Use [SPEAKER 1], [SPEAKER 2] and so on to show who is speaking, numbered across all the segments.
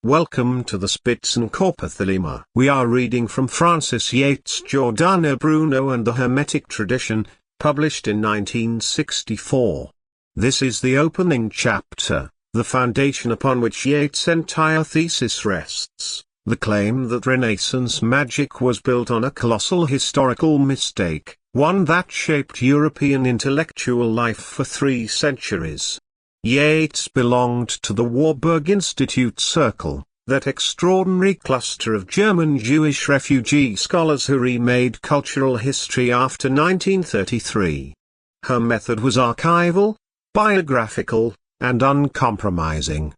[SPEAKER 1] Welcome to the Spitzen-Körper Thelema. We are reading from Francis Yates, Giordano Bruno and the Hermetic tradition, published in 1964. This is the opening chapter, the foundation upon which Yates' entire thesis rests, the claim that Renaissance magic was built on a colossal historical mistake, one that shaped European intellectual life for 3 centuries. Yates belonged to the Warburg Institute Circle, that extraordinary cluster of German Jewish refugee scholars who remade cultural history after 1933. Her method was archival, biographical, and uncompromising.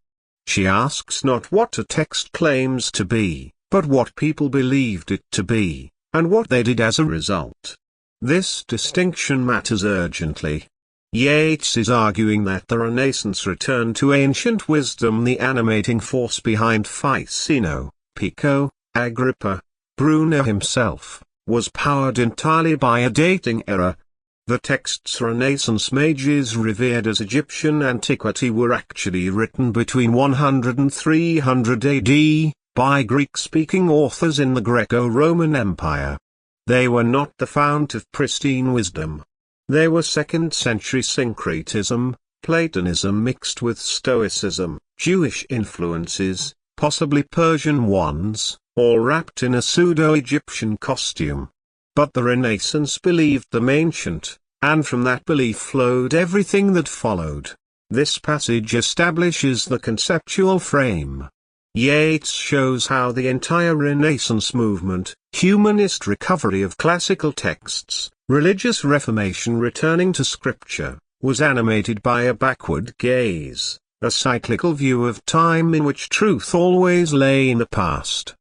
[SPEAKER 1] She asks not what a text claims to be, but what people believed it to be, and what they did as a result. This distinction matters urgently. Yates is arguing that the Renaissance returned to ancient wisdom, the animating force behind Ficino, Pico, Agrippa. Bruno himself was powered entirely by a dating error. The texts Renaissance mages revered as Egyptian antiquity were actually written between 100 and 300 AD, by Greek-speaking authors in the Greco-Roman Empire. They were not the fount of pristine wisdom. They were 2nd century syncretism, Platonism mixed with Stoicism, Jewish influences, possibly Persian ones, all wrapped in a pseudo-Egyptian costume. But the Renaissance believed them ancient, and from that belief flowed everything that followed. This passage establishes the conceptual frame. Yates shows how the entire Renaissance movement, humanist recovery of classical texts, religious reformation returning to scripture, was animated by a backward gaze, a cyclical view of time in which truth always lay in the past.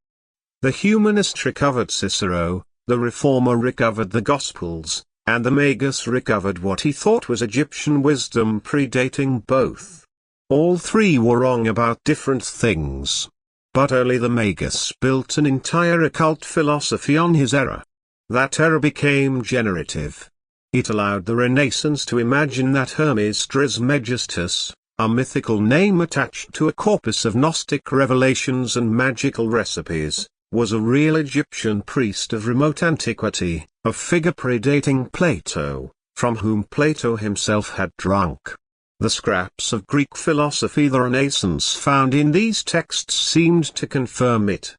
[SPEAKER 1] The humanist recovered Cicero, the reformer recovered the Gospels, and the magus recovered what he thought was Egyptian wisdom predating both. All 3 were wrong about different things. But only the magus built an entire occult philosophy on his error. That error became generative. It allowed the Renaissance to imagine that Hermes Trismegistus, a mythical name attached to a corpus of Gnostic revelations and magical recipes, was a real Egyptian priest of remote antiquity, a figure predating Plato, from whom Plato himself had drunk. The scraps of Greek philosophy the Renaissance found in these texts seemed to confirm it.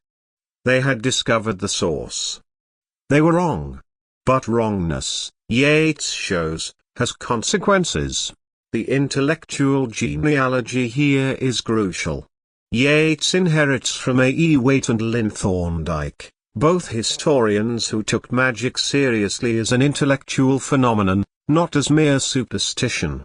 [SPEAKER 1] They had discovered the source. They were wrong. But wrongness, Yates shows, has consequences. The intellectual genealogy here is crucial. Yates inherits from A. E. Waite and Lynn Thorndike, both historians who took magic seriously as an intellectual phenomenon, not as mere superstition.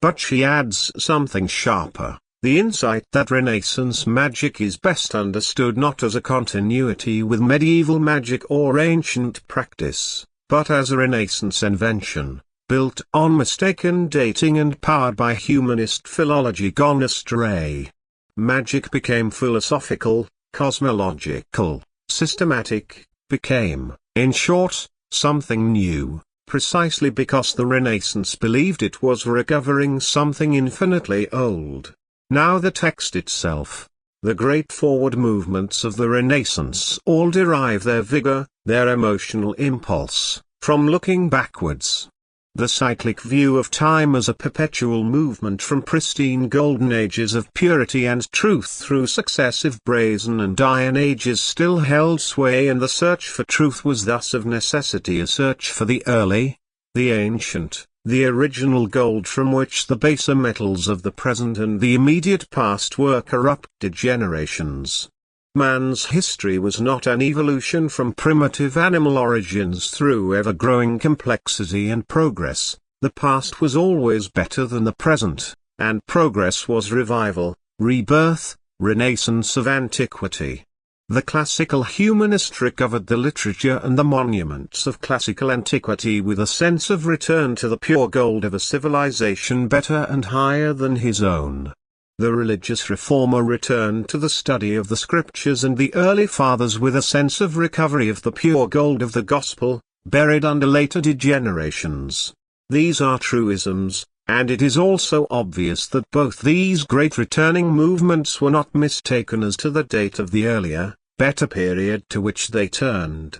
[SPEAKER 1] But she adds something sharper, the insight that Renaissance magic is best understood not as a continuity with medieval magic or ancient practice, but as a Renaissance invention, built on mistaken dating and powered by humanist philology gone astray. Magic became philosophical, cosmological, systematic, became, in short, something new. Precisely because the Renaissance believed it was recovering something infinitely old. Now the text itself, the great forward movements of the Renaissance all derive their vigor, their emotional impulse, from looking backwards. The cyclic view of time as a perpetual movement from pristine golden ages of purity and truth through successive brazen and iron ages still held sway, and the search for truth was thus of necessity a search for the early, the ancient, the original gold from which the baser metals of the present and the immediate past were corrupted generations. Man's history was not an evolution from primitive animal origins through ever-growing complexity and progress. The past was always better than the present, and progress was revival, rebirth, renaissance of antiquity. The classical humanist recovered the literature and the monuments of classical antiquity with a sense of return to the pure gold of a civilization better and higher than his own. The religious reformer returned to the study of the scriptures and the early fathers with a sense of recovery of the pure gold of the gospel, buried under later degenerations. These are truisms, and it is also obvious that both these great returning movements were not mistaken as to the date of the earlier, better period to which they turned.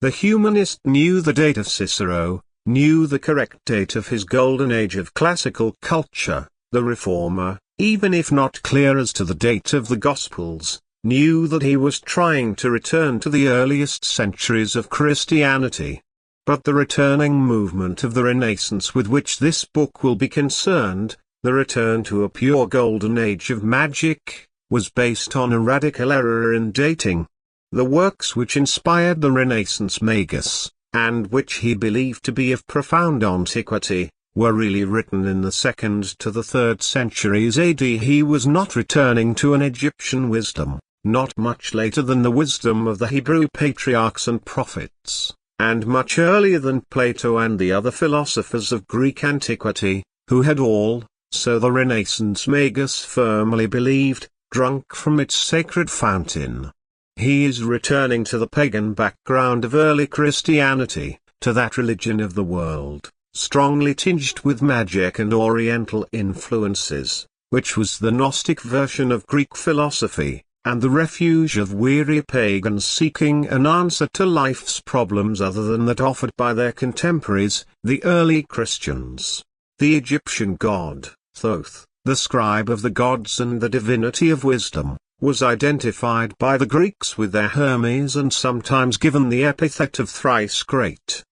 [SPEAKER 1] The humanist knew the date of Cicero, knew the correct date of his golden age of classical culture. The reformer, even if not clear as to the date of the Gospels, knew that he was trying to return to the earliest centuries of Christianity. But the returning movement of the Renaissance with which this book will be concerned, the return to a pure golden age of magic, was based on a radical error in dating. The works which inspired the Renaissance magus, and which he believed to be of profound antiquity, were really written in the 2nd to the 3rd centuries AD. He was not returning to an Egyptian wisdom, not much later than the wisdom of the Hebrew patriarchs and prophets, and much earlier than Plato and the other philosophers of Greek antiquity, who had all, so the Renaissance magus firmly believed, drunk from its sacred fountain. He is returning to the pagan background of early Christianity, to that religion of the world, strongly tinged with magic and oriental influences, which was the Gnostic version of Greek philosophy, and the refuge of weary pagans seeking an answer to life's problems other than that offered by their contemporaries, the early Christians. The Egyptian god, Thoth, the scribe of the gods and the divinity of wisdom, was identified by the Greeks with their Hermes and sometimes given the epithet of thrice great.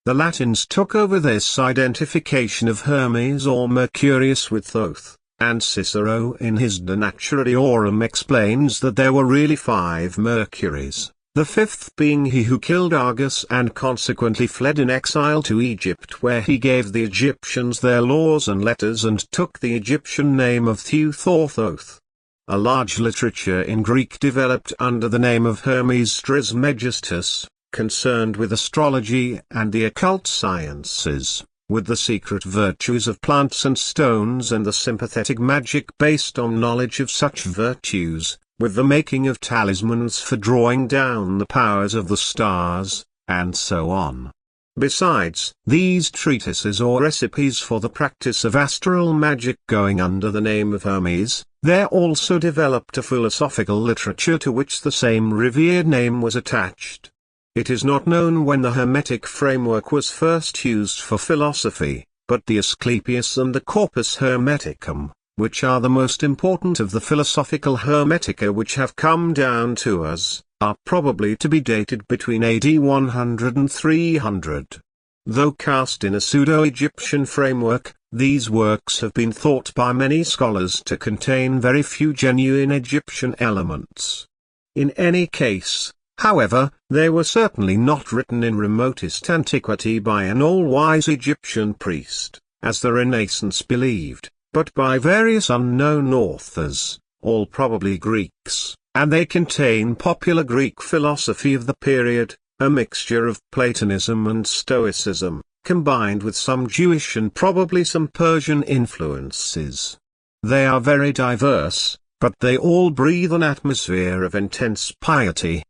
[SPEAKER 1] The Latins took over this identification of Hermes or Mercurius with Thoth, and Cicero in his De Naturaliorum explains that there were really 5 Mercuries, the 5th being he who killed Argus and consequently fled in exile to Egypt, where he gave the Egyptians their laws and letters and took the Egyptian name of Thoth or Thoth. A large literature in Greek developed under the name of Hermes Trismegistus, concerned with astrology and the occult sciences, with the secret virtues of plants and stones and the sympathetic magic based on knowledge of such virtues, with the making of talismans for drawing down the powers of the stars, and so on. Besides these treatises or recipes for the practice of astral magic going under the name of Hermes, there also developed a philosophical literature to which the same revered name was attached. It is not known when the Hermetic framework was first used for philosophy, but the Asclepius and the Corpus Hermeticum, which are the most important of the philosophical Hermetica which have come down to us, are probably to be dated between AD 100 and 300. Though cast in a pseudo-Egyptian framework, these works have been thought by many scholars to contain very few genuine Egyptian elements. In any case, however, they were certainly not written in remotest antiquity by an all-wise Egyptian priest, as the Renaissance believed, but by various unknown authors, all probably Greeks, and they contain popular Greek philosophy of the period, a mixture of Platonism and Stoicism, combined with some Jewish and probably some Persian influences. They are very diverse, but they all breathe an atmosphere of intense piety.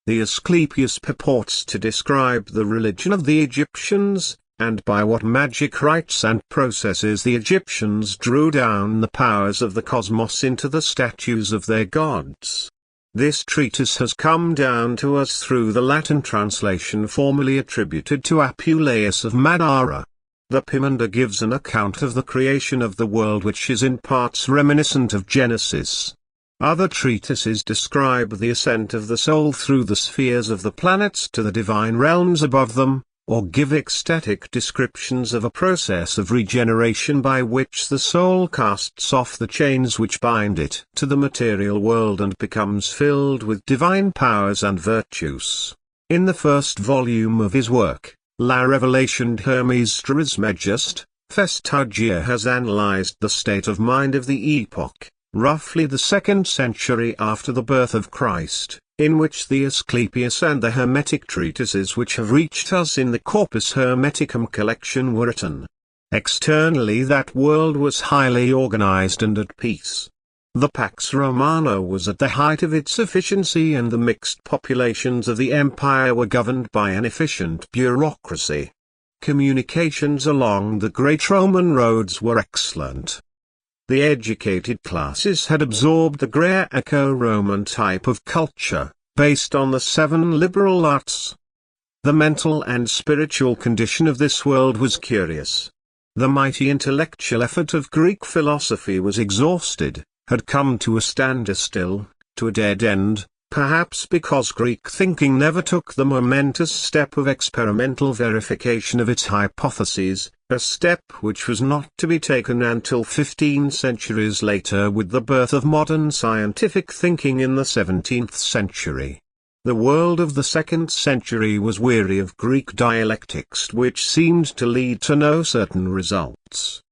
[SPEAKER 1] The Asclepius purports to describe the religion of the Egyptians, and by what magic rites and processes the Egyptians drew down the powers of the cosmos into the statues of their gods. This treatise has come down to us through the Latin translation formerly attributed to Apuleius of Madara. The Pimanda gives an account of the creation of the world which is in parts reminiscent of Genesis. Other treatises describe the ascent of the soul through the spheres of the planets to the divine realms above them, or give ecstatic descriptions of a process of regeneration by which the soul casts off the chains which bind it to the material world and becomes filled with divine powers and virtues. In the first volume of his work, La Révélation Hermes Trismegistus, Festugia has analyzed the state of mind of the epoch, roughly the 2nd century after the birth of Christ, in which the Asclepius and the Hermetic treatises which have reached us in the Corpus Hermeticum collection were written. Externally that world was highly organized and at peace. The Pax Romana was at the height of its efficiency and the mixed populations of the empire were governed by an efficient bureaucracy. communications along the great Roman roads were excellent. The educated classes had absorbed the Greco-Roman type of culture, based on the 7 liberal arts. The mental and spiritual condition of this world was curious. The mighty intellectual effort of Greek philosophy was exhausted, had come to a standstill, to a dead end, perhaps because Greek thinking never took the momentous step of experimental verification of its hypotheses, a step which was not to be taken until 15 centuries later with the birth of modern scientific thinking in the 17th century. The world of the 2nd century was weary of Greek dialectics which seemed to lead to no certain results.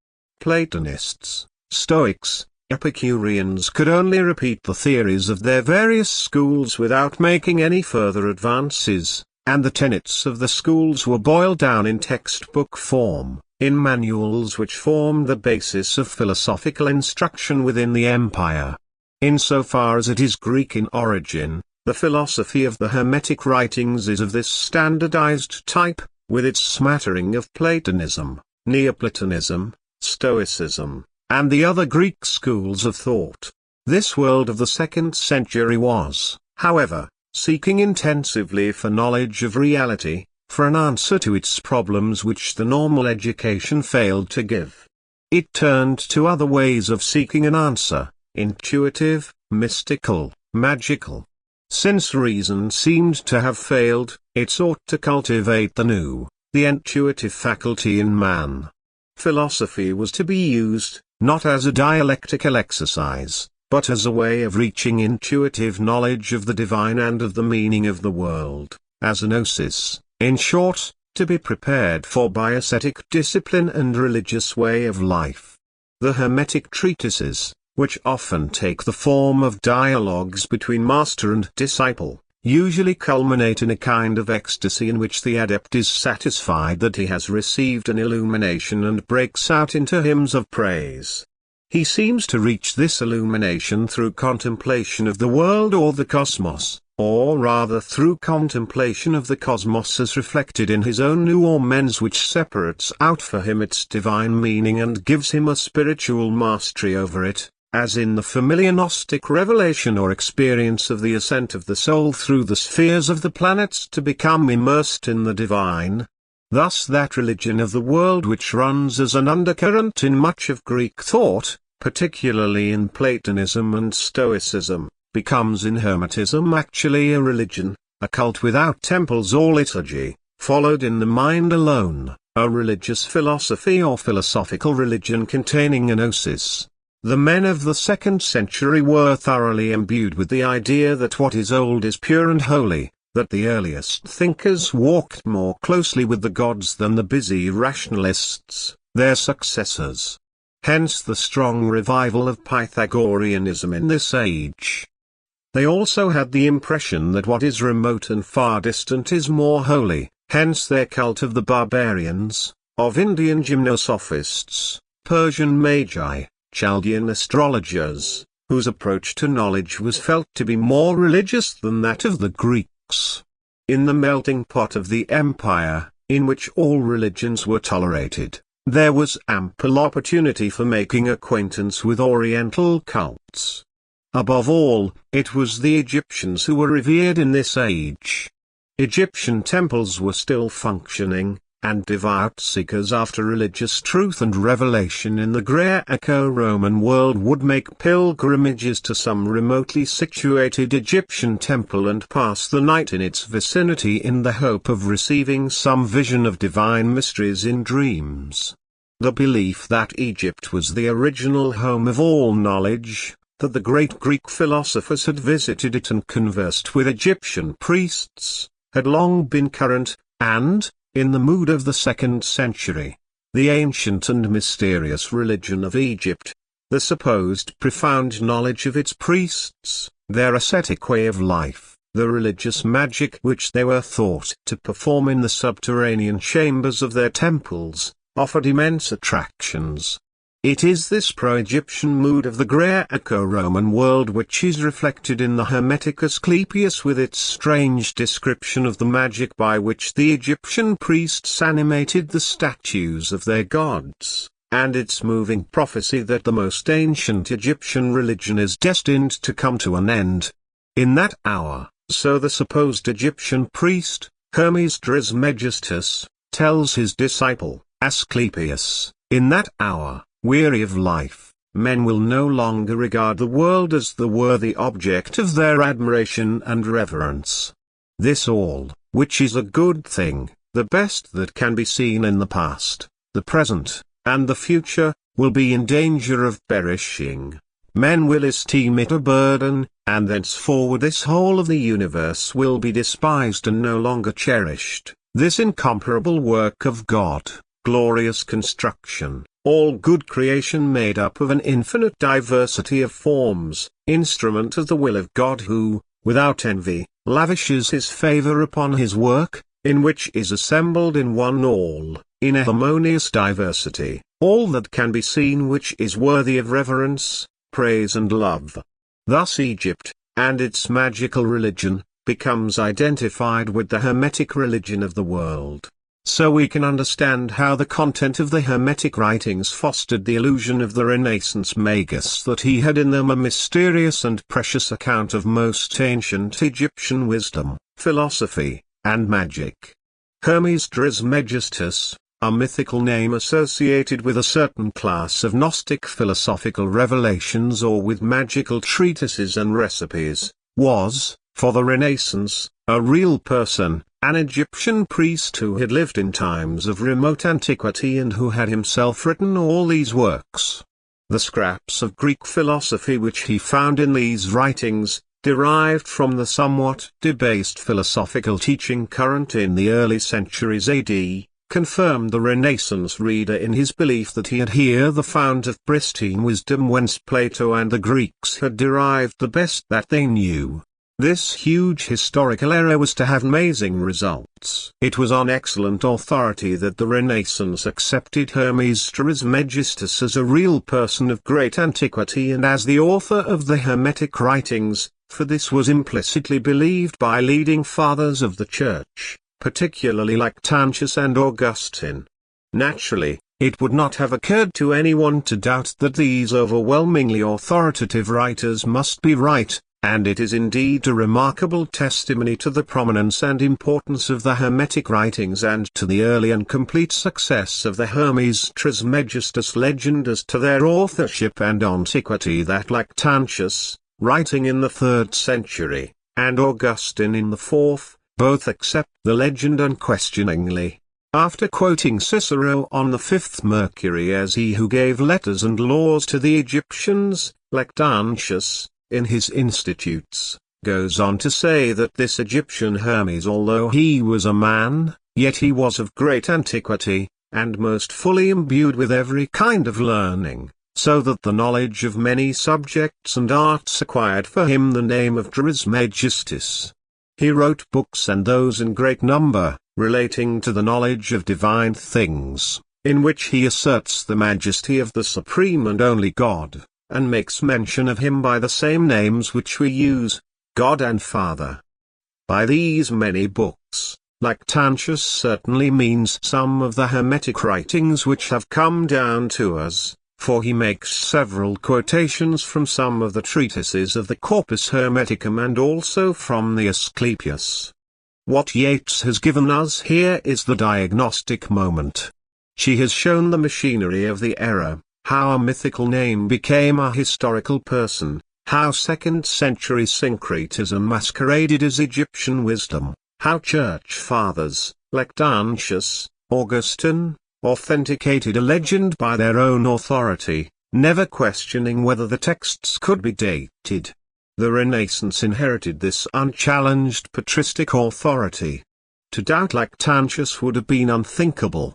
[SPEAKER 1] Platonists, Stoics, Epicureans could only repeat the theories of their various schools without making any further advances, and the tenets of the schools were boiled down in textbook form, in manuals which formed the basis of philosophical instruction within the empire. Insofar as it is Greek in origin, the philosophy of the Hermetic writings is of this standardized type, with its smattering of Platonism, Neoplatonism, Stoicism, and the other Greek schools of thought. This world of the 2nd century was, however, seeking intensively for knowledge of reality, for an answer to its problems which the normal education failed to give. It turned to other ways of seeking an answer, intuitive, mystical, magical. Since reason seemed to have failed, it sought to cultivate the new, the intuitive faculty in man. Philosophy was to be used, not as a dialectical exercise, but as a way of reaching intuitive knowledge of the divine and of the meaning of the world, as a gnosis, in short, to be prepared for by ascetic discipline and religious way of life. The Hermetic treatises, which often take the form of dialogues between master and disciple, usually culminate in a kind of ecstasy in which the adept is satisfied that he has received an illumination and breaks out into hymns of praise. He seems to reach this illumination through contemplation of the world or the cosmos, or rather through contemplation of the cosmos as reflected in his own nous mens, which separates out for him its divine meaning and gives him a spiritual mastery over it, as in the familiar Gnostic revelation or experience of the ascent of the soul through the spheres of the planets to become immersed in the divine. Thus that religion of the world which runs as an undercurrent in much of Greek thought, particularly in Platonism and Stoicism, becomes in Hermetism actually a religion, a cult without temples or liturgy, followed in the mind alone, a religious philosophy or philosophical religion containing a gnosis. The men of the 2nd century were thoroughly imbued with the idea that what is old is pure and holy, that the earliest thinkers walked more closely with the gods than the busy rationalists, their successors. Hence the strong revival of Pythagoreanism in this age. They also had the impression that what is remote and far distant is more holy, hence their cult of the barbarians, of Indian gymnosophists, Persian magi, Chaldean astrologers, whose approach to knowledge was felt to be more religious than that of the Greeks. In the melting pot of the empire, in which all religions were tolerated, there was ample opportunity for making acquaintance with Oriental cults. Above all, it was the Egyptians who were revered in this age. Egyptian temples were still functioning, and devout seekers after religious truth and revelation in the Greco-Roman world would make pilgrimages to some remotely situated Egyptian temple and pass the night in its vicinity in the hope of receiving some vision of divine mysteries in dreams. The belief that Egypt was the original home of all knowledge, that the great Greek philosophers had visited it and conversed with Egyptian priests, had long been current, and, in the mood of the 2nd century, the ancient and mysterious religion of Egypt, the supposed profound knowledge of its priests, their ascetic way of life, the religious magic which they were thought to perform in the subterranean chambers of their temples, offered immense attractions. It is this pro-Egyptian mood of the Greco-Roman world which is reflected in the Hermetic Asclepius with its strange description of the magic by which the Egyptian priests animated the statues of their gods, and its moving prophecy that the most ancient Egyptian religion is destined to come to an end. In that hour, so the supposed Egyptian priest, Hermes Trismegistus, tells his disciple, Asclepius, in that hour, weary of life, men will no longer regard the world as the worthy object of their admiration and reverence. This all, which is a good thing, the best that can be seen in the past, the present, and the future, will be in danger of perishing. Men will esteem it a burden, and thenceforward this whole of the universe will be despised and no longer cherished. This incomparable work of God, glorious construction, all good creation made up of an infinite diversity of forms, instrument of the will of God who, without envy, lavishes his favor upon his work, in which is assembled in one all, in a harmonious diversity, all that can be seen which is worthy of reverence, praise and love. Thus Egypt, and its magical religion, becomes identified with the Hermetic religion of the world. So we can understand how the content of the Hermetic writings fostered the illusion of the Renaissance magus that he had in them a mysterious and precious account of most ancient Egyptian wisdom, philosophy, and magic. Hermes Trismegistus, a mythical name associated with a certain class of Gnostic philosophical revelations or with magical treatises and recipes, was, for the Renaissance, a real person, an Egyptian priest who had lived in times of remote antiquity and who had himself written all these works. The scraps of Greek philosophy which he found in these writings, derived from the somewhat debased philosophical teaching current in the early centuries AD, confirmed the Renaissance reader in his belief that he had here the fount of pristine wisdom whence Plato and the Greeks had derived the best that they knew. This huge historical error was to have amazing results. It was on excellent authority that the Renaissance accepted Hermes Trismegistus as a real person of great antiquity and as the author of the Hermetic writings, for this was implicitly believed by leading fathers of the Church, particularly Lactantius and Augustine. Naturally, it would not have occurred to anyone to doubt that these overwhelmingly authoritative writers must be right, and it is indeed a remarkable testimony to the prominence and importance of the Hermetic writings and to the early and complete success of the Hermes Trismegistus legend as to their authorship and antiquity that Lactantius, writing in the 3rd century, and Augustine in the 4th, both accept the legend unquestioningly. After quoting Cicero on the 5th Mercury as he who gave letters and laws to the Egyptians, Lactantius, in his Institutes, goes on to say that this Egyptian Hermes, although he was a man, yet he was of great antiquity, and most fully imbued with every kind of learning, so that the knowledge of many subjects and arts acquired for him the name of Trismegistus. He wrote books, and those in great number, relating to the knowledge of divine things, in which he asserts the majesty of the supreme and only God, and makes mention of him by the same names which we use, God and Father. By these many books, Lactantius certainly means some of the Hermetic writings which have come down to us, for he makes several quotations from some of the treatises of the Corpus Hermeticum and also from the Asclepius. What Yates has given us here is the diagnostic moment. She has shown the machinery of the error, how a mythical name became a historical person, how 2nd century syncretism masqueraded as Egyptian wisdom, how church fathers, Lactantius, Augustine, authenticated a legend by their own authority, never questioning whether the texts could be dated. The Renaissance inherited this unchallenged patristic authority. To doubt Lactantius would have been unthinkable.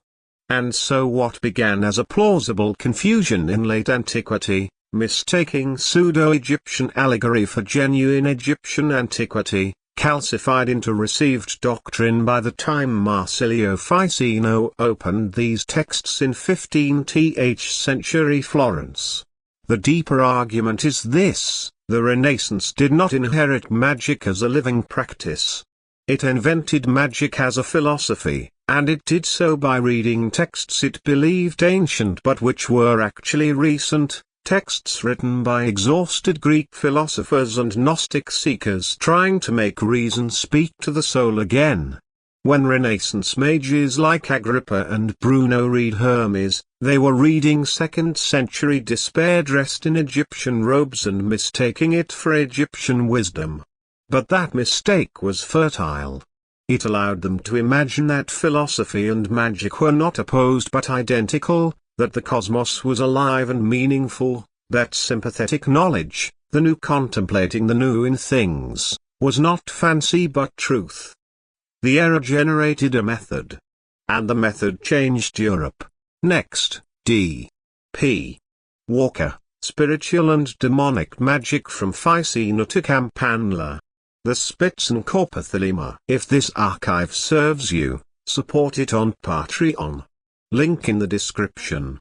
[SPEAKER 1] And so what began as a plausible confusion in late antiquity, mistaking pseudo-Egyptian allegory for genuine Egyptian antiquity, calcified into received doctrine by the time Marsilio Ficino opened these texts in 15th century Florence. The deeper argument is this: the Renaissance did not inherit magic as a living practice. It invented magic as a philosophy, and it did so by reading texts it believed ancient but which were actually recent, texts written by exhausted Greek philosophers and Gnostic seekers trying to make reason speak to the soul again. When Renaissance mages like Agrippa and Bruno read Hermes, they were reading 2nd century despair dressed in Egyptian robes and mistaking it for Egyptian wisdom. But that mistake was fertile. It allowed them to imagine that philosophy and magic were not opposed but identical, that the cosmos was alive and meaningful, that sympathetic knowledge, the new contemplating the new in things, was not fancy but truth. The error generated a method. And the method changed Europe. Next, D. P. Walker, Spiritual and Demonic Magic from Ficino to Campanella. The Spitzen-Körper Thelema. If this archive serves you, support it on Patreon. Link in the description.